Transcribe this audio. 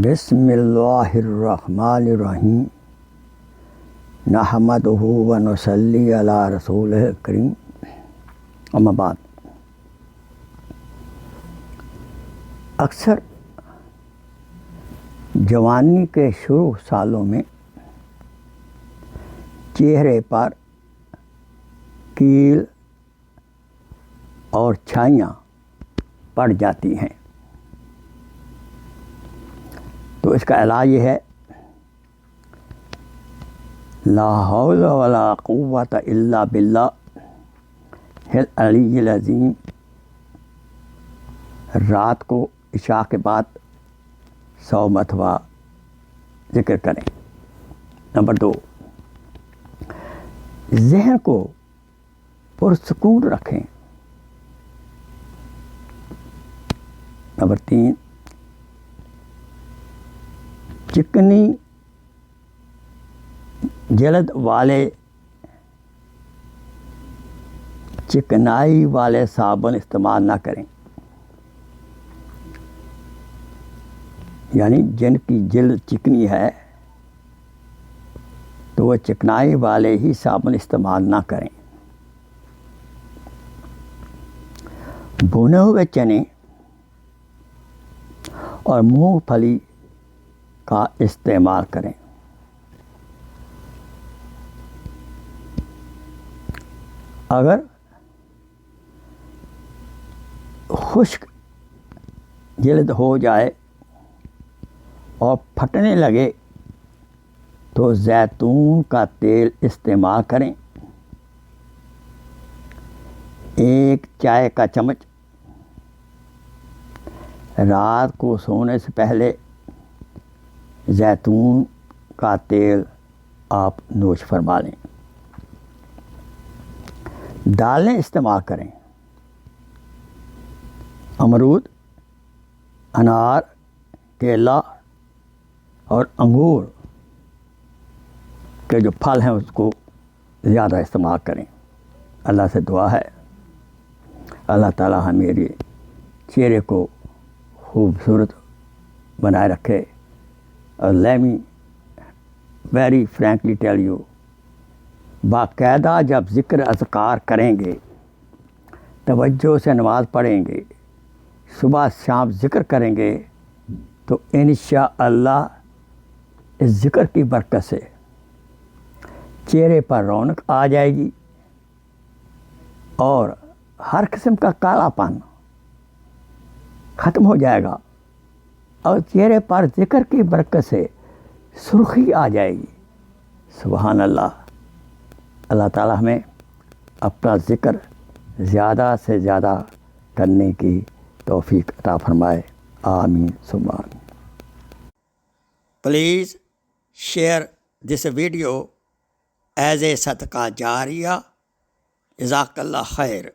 بسم اللہ الرحمن الرحیم نحمدہ و نصلی علی رسولہ الکریم اما بعد۔ اکثر جوانی کے شروع سالوں میں چہرے پر کیل اور چھائیاں پڑ جاتی ہیں، تو اس کا علاج یہ ہے لا حول ولا قوت الا باللہ العلی العظیم۔ رات کو عشاء کے بعد 100 مرتبہ ذکر کریں۔ نمبر 2، ذہن کو پرسکون رکھیں۔ نمبر 3، چکنی جلد والے چکنائی والے صابن استعمال نہ کریں، یعنی جن کی جلد چکنی ہے تو وہ چکنائی والے ہی صابن استعمال نہ کریں۔ بھنے ہوئے چنے اور مونگ پھلی کا استعمال کریں۔ اگر خشک جلد ہو جائے اور پھٹنے لگے تو زیتون کا تیل استعمال کریں۔ 1 چائے کا چمچ رات کو سونے سے پہلے زیتون کا تیل آپ نوش فرما لیں۔ دالیں استعمال کریں۔ امرود، انار، کیلا اور انگور کے جو پھل ہیں اس کو زیادہ استعمال کریں۔ اللہ سے دعا ہے اللہ تعالیٰ میرے چہرے کو خوبصورت بنائے رکھے۔ اور let me very frankly tell you، باقاعدہ جب ذکر اذکار کریں گے، توجہ سے نماز پڑھیں گے، صبح شام ذکر کریں گے، تو انشاءاللہ اس ذکر کی برکت سے چہرے پر رونق آ جائے گی اور ہر قسم کا کالا پن ختم ہو جائے گا، اور چہرے پر ذکر کی برکت سے سرخی آ جائے گی۔ سبحان اللہ۔ اللہ تعالیٰ ہمیں اپنا ذکر زیادہ سے زیادہ کرنے کی توفیق عطا فرمائے۔ آمین ثم آمین۔ Please share this video as a صدقہ جاریہ۔ جزاک اللہ خیر۔